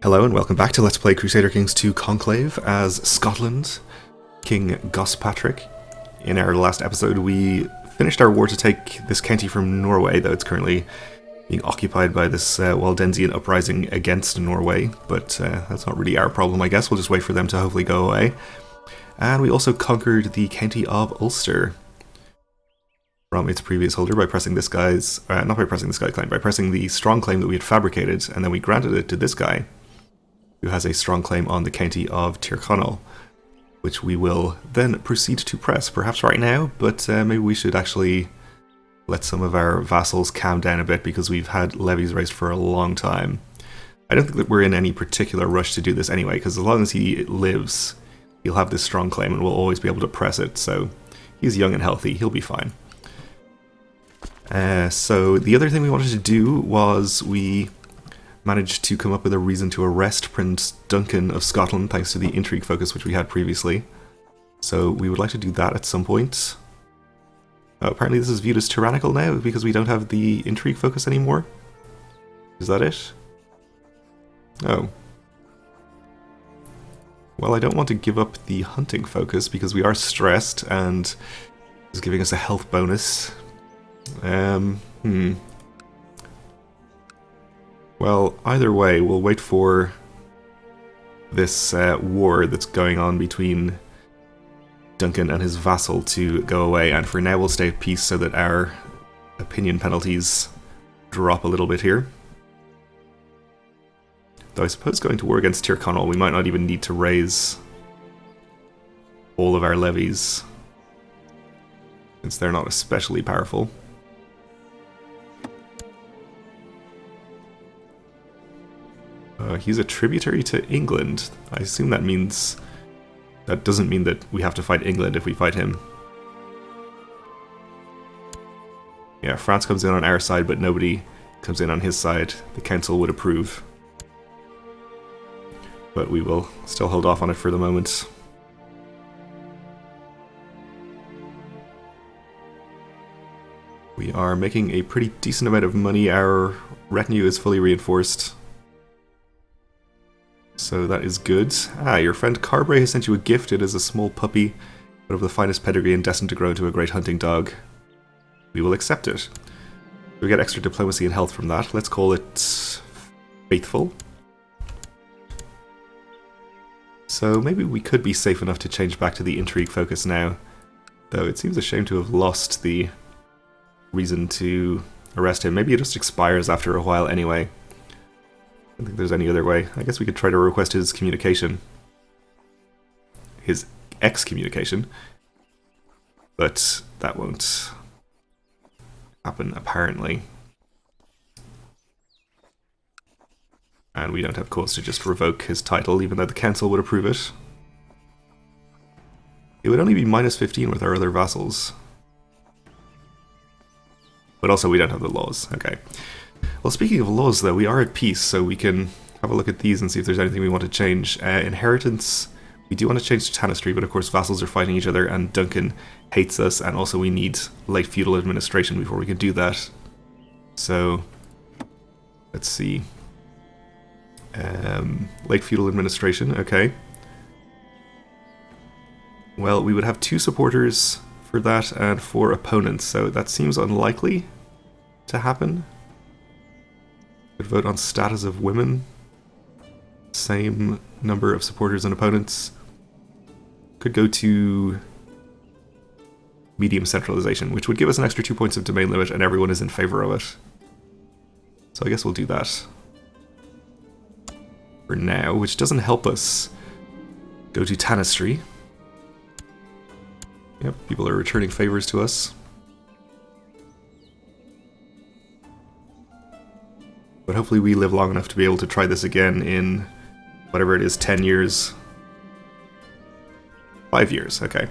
Hello and welcome back to Let's Play Crusader Kings 2 Conclave as Scotland, King Gospatrick. In our last episode we finished our war to take this county from Norway, though it's currently being occupied by this Waldensian uprising against Norway, but that's not really our problem, I guess. We'll just wait for them to hopefully go away. And we also conquered the county of Ulster from its previous holder by pressing this guy's, not by pressing this guy's claim, by pressing the strong claim that we had fabricated, and then we granted it to this guy, who has a strong claim on the county of Tyrconnell, which we will then proceed to press, perhaps right now, but maybe we should actually let some of our vassals calm down a bit, because we've had levies raised for a long time. I don't think that we're in any particular rush to do this anyway, because as long as he lives, he'll have this strong claim and we'll always be able to press it, so he's young and healthy, he'll be fine. So the other thing we wanted to do was we managed to come up with a reason to arrest Prince Duncan of Scotland thanks to the intrigue focus which we had previously. So we would like to do that at some point. Apparently this is viewed as tyrannical now because we don't have the intrigue focus anymore. Is that it? Oh. Well, I don't want to give up the hunting focus because we are stressed and it's giving us a health bonus. Well, either way, we'll wait for this war that's going on between Duncan and his vassal to go away, and for now we'll stay at peace so that our opinion penalties drop a little bit here. Though I suppose going to war against Tyrconnell, we might not even need to raise all of our levies, since they're not especially powerful. He's a tributary to England. I assume that means... that doesn't mean that we have to fight England if we fight him. Yeah, France comes in on our side, but nobody comes in on his side. The council would approve. But we will still hold off on it for the moment. We are making a pretty decent amount of money. Our retinue is fully reinforced, so that is good. Ah, your friend Carbray has sent you a gift. It is a small puppy, but of the finest pedigree and destined to grow into a great hunting dog. We will accept it. We get extra diplomacy and health from that. Let's call it Faithful. So maybe we could be safe enough to change back to the intrigue focus now, though it seems a shame to have lost the reason to arrest him. Maybe it just expires after a while anyway. I don't think there's any other way. I guess we could try to request his communication. His excommunication. But that won't happen, apparently. And we don't have cause to just revoke his title, even though the council would approve it. It would only be minus 15 with our other vassals. But also we don't have the laws. Okay. Well, speaking of laws, though, we are at peace, so we can have a look at these and see if there's anything we want to change. Inheritance, we do want to change to Tanistry, but of course vassals are fighting each other, and Duncan hates us, and also we need late feudal administration before we can do that. So, let's see. Late feudal administration, okay. Well, we would have 2 supporters for that and 4 opponents, so that seems unlikely to happen. Could vote on status of women. Same number of supporters and opponents. Could go to medium centralization, which would give us an extra 2 points of domain limit, and everyone is in favor of it. So I guess we'll do that for now, which doesn't help us go to Tanistry. Yep, people are returning favors to us. But hopefully we live long enough to be able to try this again in whatever it is, 10 years. 5 years, okay.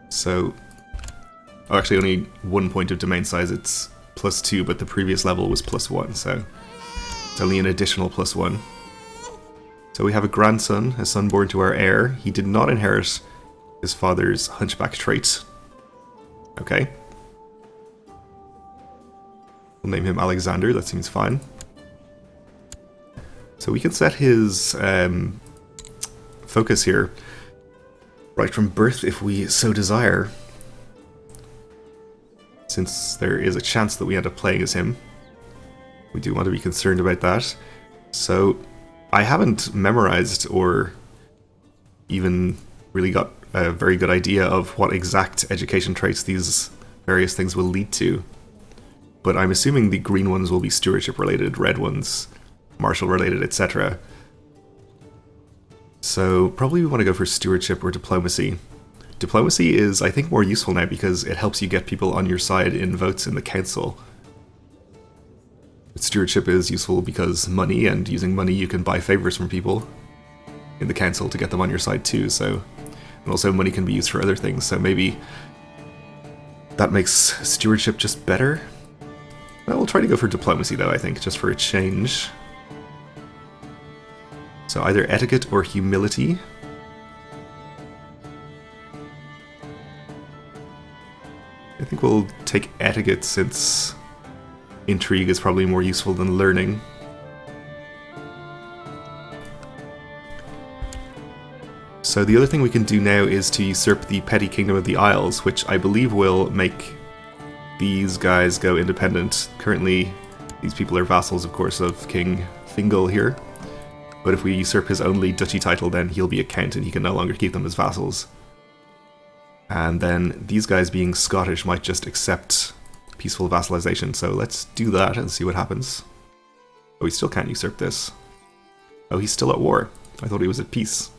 So, oh, actually only 1 point of domain size, it's +2, but the previous level was +1, so it's only an additional +1. So we have a grandson, a son born to our heir. He did not inherit his father's hunchback trait. Okay. We'll name him Alexander, that seems fine. So we can set his focus here right from birth if we so desire, since there is a chance that we end up playing as him. We do want to be concerned about that. So I haven't memorized or even really got a very good idea of what exact education traits these various things will lead to. But I'm assuming the green ones will be stewardship related, red ones martial related, etc. So probably we want to go for stewardship or diplomacy. Diplomacy is, I think, more useful now because it helps you get people on your side in votes in the council. Stewardship is useful because money, and using money you can buy favors from people in the council to get them on your side too, so... And also money can be used for other things, so maybe that makes stewardship just better. Well, we'll try to go for diplomacy though, I think, just for a change. So either etiquette or humility. I think we'll take etiquette since intrigue is probably more useful than learning. So the other thing we can do now is to usurp the petty kingdom of the Isles, which I believe will make these guys go independent. Currently, these people are vassals, of course, of King Fingal here. But if we usurp his only duchy title, then he'll be a count and he can no longer keep them as vassals. And then these guys being Scottish might just accept peaceful vassalization, so let's do that and see what happens. Oh, he still can't usurp this. Oh, he's still at war. I thought he was at peace.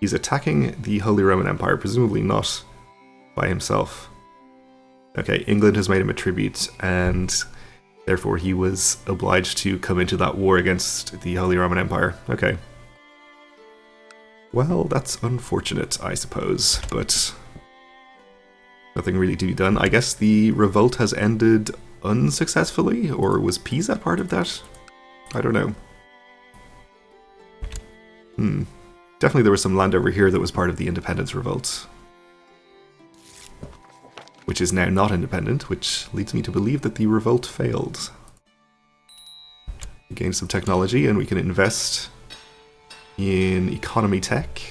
He's attacking the Holy Roman Empire, presumably not by himself. Okay, England has made him a tribute, and therefore he was obliged to come into that war against the Holy Roman Empire. Okay. Well, that's unfortunate, I suppose, but nothing really to be done. I guess the revolt has ended unsuccessfully, or was Pisa part of that? I don't know. Definitely there was some land over here that was part of the independence revolt, which is now not independent, which leads me to believe that the revolt failed. We gain some technology and we can invest in economy tech.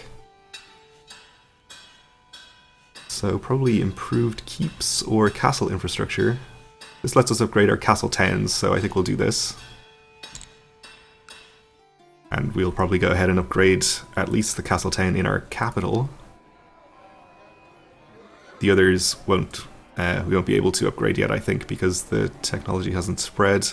So probably improved keeps or castle infrastructure. This lets us upgrade our castle towns, so I think we'll do this. And we'll probably go ahead and upgrade at least the castle town in our capital. The others won't, we won't be able to upgrade yet, I think, because the technology hasn't spread.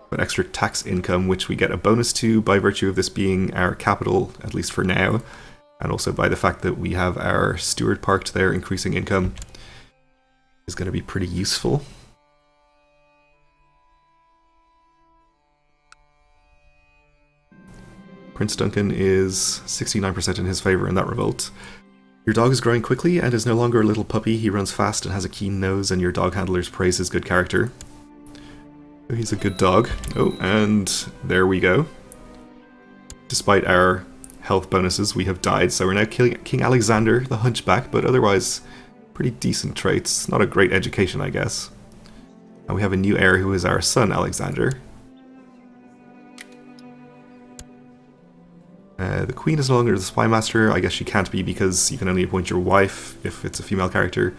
But extra tax income, which we get a bonus to by virtue of this being our capital, at least for now, and also by the fact that we have our steward parked there, increasing income, is going to be pretty useful. Prince Duncan is 69% in his favour in that revolt. Your dog is growing quickly and is no longer a little puppy. He runs fast and has a keen nose, and your dog handlers praise his good character. So he's a good dog. Oh, and there we go. Despite our health bonuses, we have died, so we're now King Alexander the Hunchback, but otherwise pretty decent traits. Not a great education, I guess. And we have a new heir who is our son, Alexander. The Queen is no longer the Spy Master. I guess she can't be because you can only appoint your wife if it's a female character.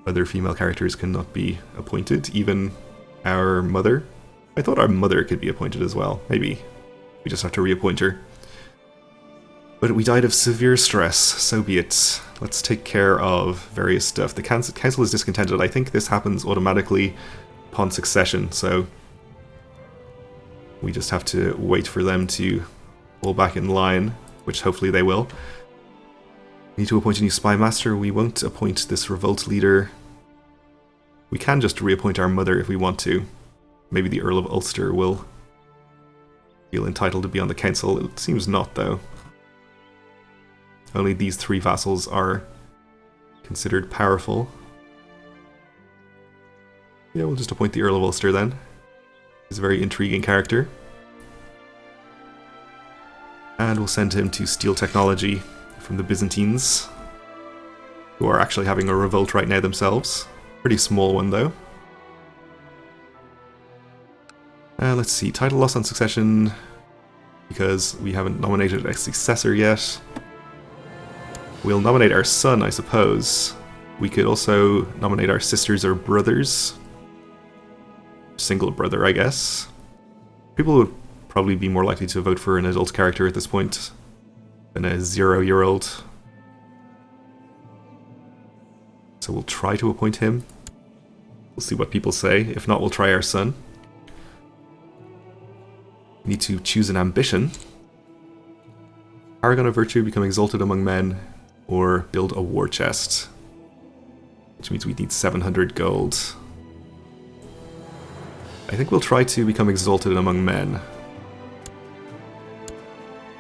Other female characters cannot be appointed, even our mother. I thought our mother could be appointed as well. Maybe. We just have to reappoint her. But we died of severe stress, so be it. Let's take care of various stuff. The council is discontented. I think this happens automatically upon succession, so we just have to wait for them to fall back in line, which hopefully they will. We need to appoint a new spy master. We won't appoint this revolt leader. We can just reappoint our mother if we want to. Maybe the Earl of Ulster will feel entitled to be on the council. It seems not, though. Only these three vassals are considered powerful. Yeah, we'll just appoint the Earl of Ulster then. He's a very intriguing character. And we'll send him to steal technology from the Byzantines, who are actually having a revolt right now themselves. Pretty small one, though. Let's see, title loss on succession, because we haven't nominated a successor yet. We'll nominate our son, I suppose. We could also nominate our sisters or brothers. Single brother, I guess. People would probably be more likely to vote for an adult character at this point than a 0-year-old. So we'll try to appoint him. We'll see what people say. If not, we'll try our son. We need to choose an ambition. Paragon of Virtue, become exalted among men, or build a war chest. Which means we need 700 gold. I think we'll try to become exalted among men.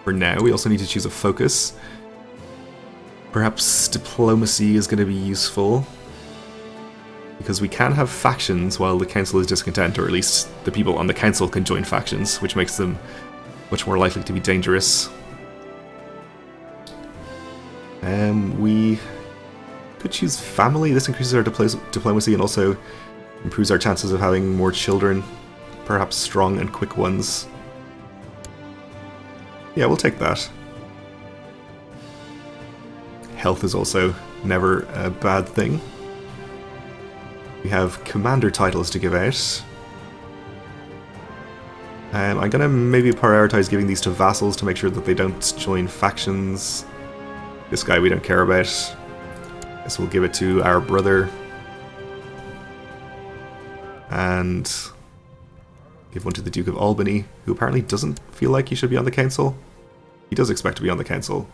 For now, we also need to choose a focus. Perhaps diplomacy is going to be useful. Because we can have factions while the council is discontent, or at least the people on the council can join factions, which makes them much more likely to be dangerous. We could choose family. This increases our diplomacy and also improves our chances of having more children, perhaps strong and quick ones. Yeah, we'll take that. Health is also never a bad thing. We have commander titles to give out. I'm gonna maybe prioritize giving these to vassals to make sure that they don't join factions. This guy we don't care about. Guess we'll give it to our brother. And give one to the Duke of Albany, who apparently doesn't feel like he should be on the council. He does expect to be on the council.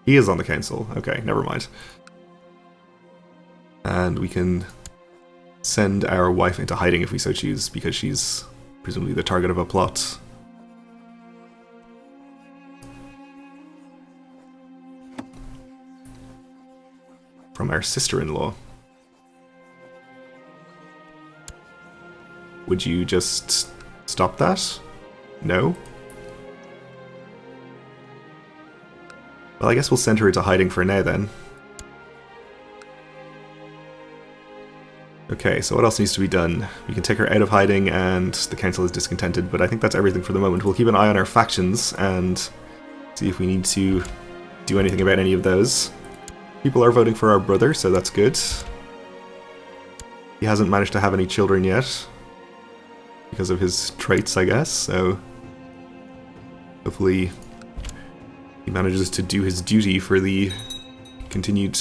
He is on the council. Okay, never mind. And we can send our wife into hiding if we so choose, because she's presumably the target of a plot. From our sister-in-law. Would you just stop that? No? Well, I guess we'll send her into hiding for now then. Okay, so what else needs to be done? We can take her out of hiding and the council is discontented, but I think that's everything for the moment. We'll keep an eye on our factions and see if we need to do anything about any of those. People are voting for our brother, so that's good. He hasn't managed to have any children yet, because of his traits, I guess, so hopefully he manages to do his duty for the continued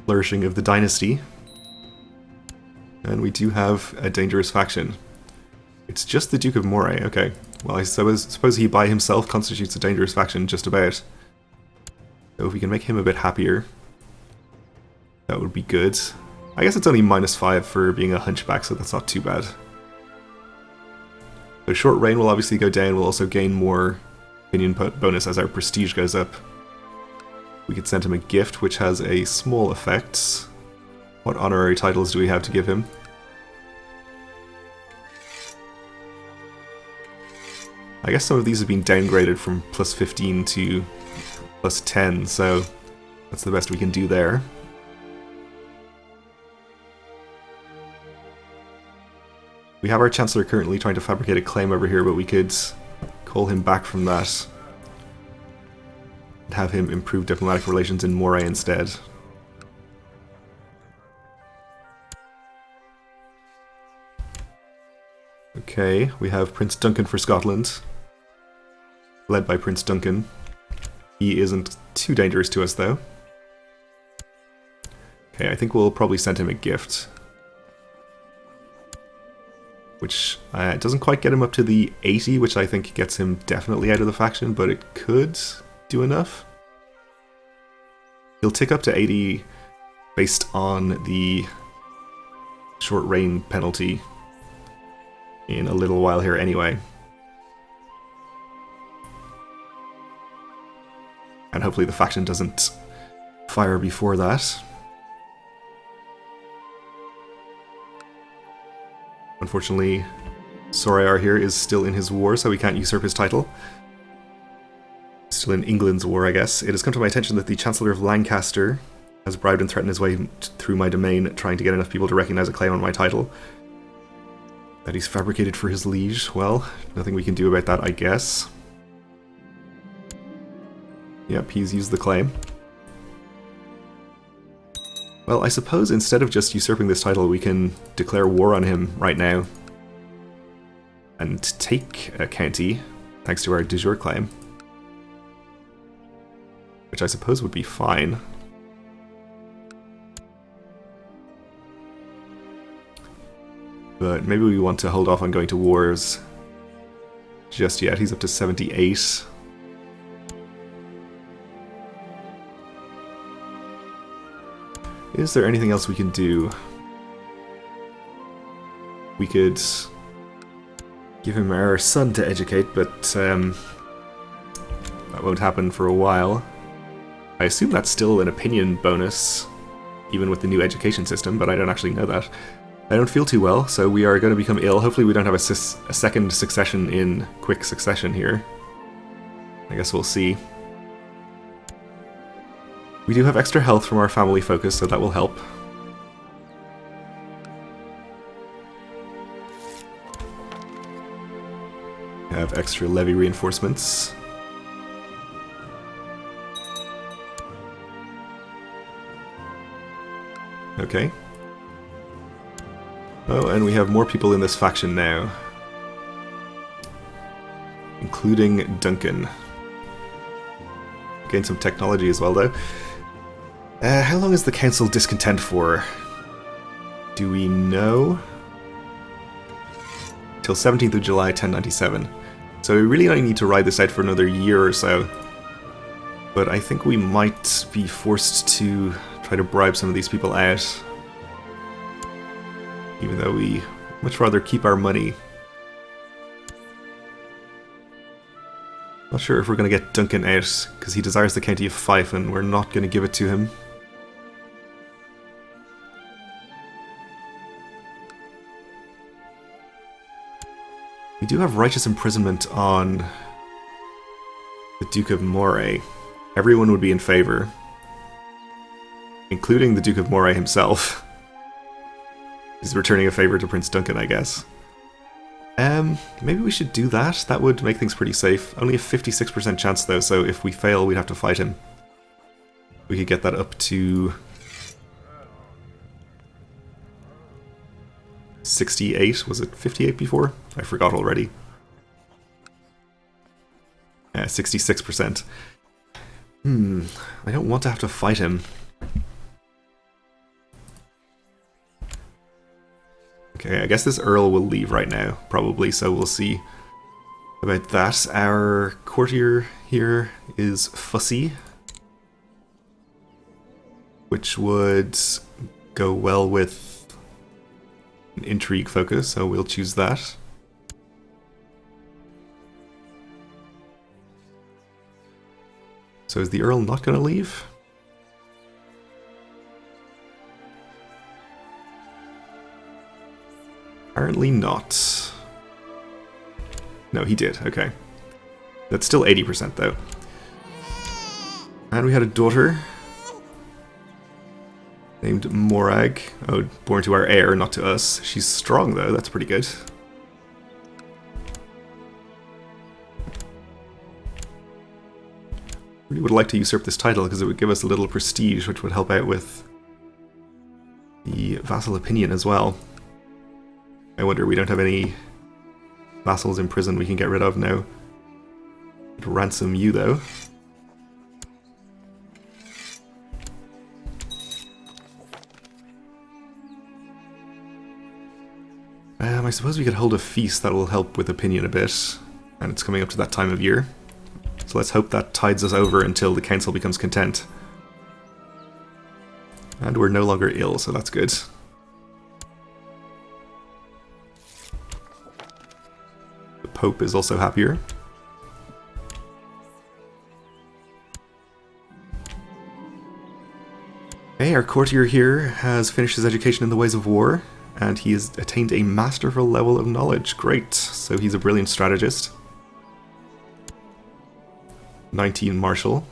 flourishing of the dynasty. And we do have a dangerous faction. It's just the Duke of Moray, okay. Well, I suppose he by himself constitutes a dangerous faction, just about. So if we can make him a bit happier, that would be good. I guess it's only -5 for being a hunchback, so that's not too bad. So short reign will obviously go down. We'll also gain more opinion bonus as our prestige goes up. We could send him a gift, which has a small effect. What honorary titles do we have to give him? I guess some of these have been downgraded from +15 to +10, so that's the best we can do there. We have our Chancellor currently trying to fabricate a claim over here, but we could call him back from that and have him improve diplomatic relations in Moray instead. Okay, we have Prince Duncan for Scotland, led by Prince Duncan. He isn't too dangerous to us, though. Okay, I think we'll probably send him a gift, which doesn't quite get him up to the 80, which I think gets him definitely out of the faction, but it could do enough. He'll tick up to 80 based on the short reign penalty in a little while here anyway. And hopefully the faction doesn't fire before that. Unfortunately, Sorayar here is still in his war, so he can't usurp his title. Still in England's war, I guess. It has come to my attention that the Chancellor of Lancaster has bribed and threatened his way through my domain, trying to get enough people to recognize a claim on my title. That he's fabricated for his liege. Well, nothing we can do about that, I guess. Yep, he's used the claim. Well, I suppose instead of just usurping this title, we can declare war on him right now. And take a county, thanks to our de jure claim. Which I suppose would be fine. But maybe we want to hold off on going to wars just yet. He's up to 78. Is there anything else we can do? We could give him our son to educate, but that won't happen for a while. I assume that's still an opinion bonus, even with the new education system, but I don't actually know that. I don't feel too well, so we are going to become ill. Hopefully we don't have a second succession in quick succession here. I guess we'll see. We do have extra health from our family focus, so that will help. We have extra levy reinforcements. Okay. Oh, and we have more people in this faction now. Including Duncan. Gain some technology as well, though. How long is the council discontent for? Do we know? Till 17th of July, 1097. So we really only need to ride this out for another year or so. But I think we might be forced to try to bribe some of these people out. Even though we much rather keep our money. Not sure if we're going to get Duncan out, because he desires the county of Fife and we're not going to give it to him. We do have righteous imprisonment on the Duke of Moray. Everyone would be in favor. Including the Duke of Moray himself. He's returning a favor to Prince Duncan, I guess. Maybe we should do that. That would make things pretty safe. Only a 56% chance though, so if we fail, we'd have to fight him. We could get that up to 68. Was it 58 before? I forgot already. 66%. I don't want to have to fight him. Okay, I guess this Earl will leave right now, probably, so we'll see about that. Our courtier here is Fussy, which would go well with an intrigue focus, so we'll choose that. So is the Earl not going to leave? Apparently not. No, he did. Okay. That's still 80% though. And we had a daughter named Morag. Oh, born to our heir, not to us. She's strong though, that's pretty good. Really would like to usurp this title because it would give us a little prestige, which would help out with the vassal opinion as well. I wonder, we don't have any vassals in prison we can get rid of now. Ransom you, though. I suppose we could hold a feast that will help with opinion a bit. And it's coming up to that time of year. So let's hope that tides us over until the council becomes content. And we're no longer ill, so that's good. Pope is also happier. Okay, our courtier here has finished his education in the ways of war, and he has attained a masterful level of knowledge. Great, so he's a brilliant strategist. 19 marshal.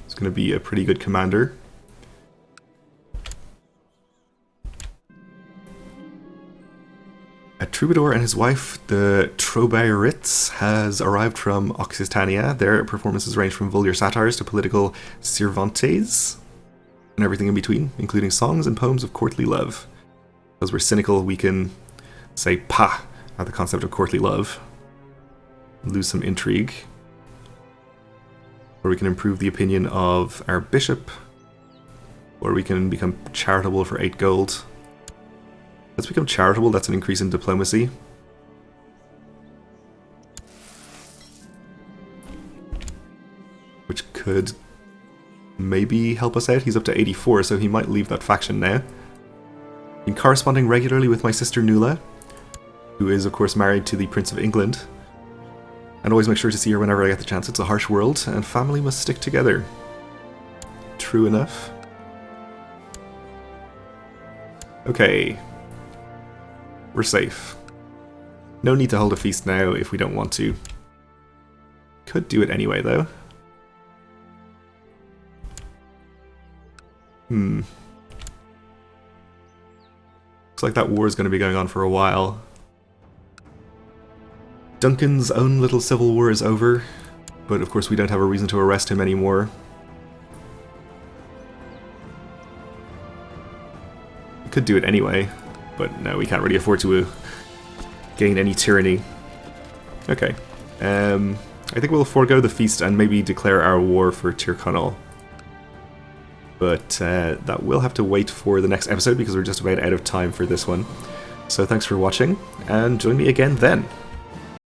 He's going to be a pretty good commander. A troubadour and his wife, the Trobairits, has arrived from Occitania. Their performances range from vulgar satires to political Cervantes, and everything in between, including songs and poems of courtly love. Because we're cynical, we can say "pa" at the concept of courtly love, lose some intrigue, or we can improve the opinion of our bishop, or we can become charitable for 8 gold. Let's become charitable, that's an increase in diplomacy. Which could maybe help us out. He's up to 84, so he might leave that faction now. Been corresponding regularly with my sister Nuala, who is of course married to the Prince of England. And always make sure to see her whenever I get the chance. It's a harsh world, and family must stick together. True enough. Okay. We're safe. No need to hold a feast now if we don't want to. Could do it anyway, though. Looks like that war is going to be going on for a while. Duncan's own little civil war is over, but of course we don't have a reason to arrest him anymore. We could do it anyway, but no, we can't really afford to gain any tyranny. Okay, I think we'll forego the feast and maybe declare our war for Tyrconnell. But that will have to wait for the next episode because we're just about out of time for this one. So thanks for watching, and join me again then.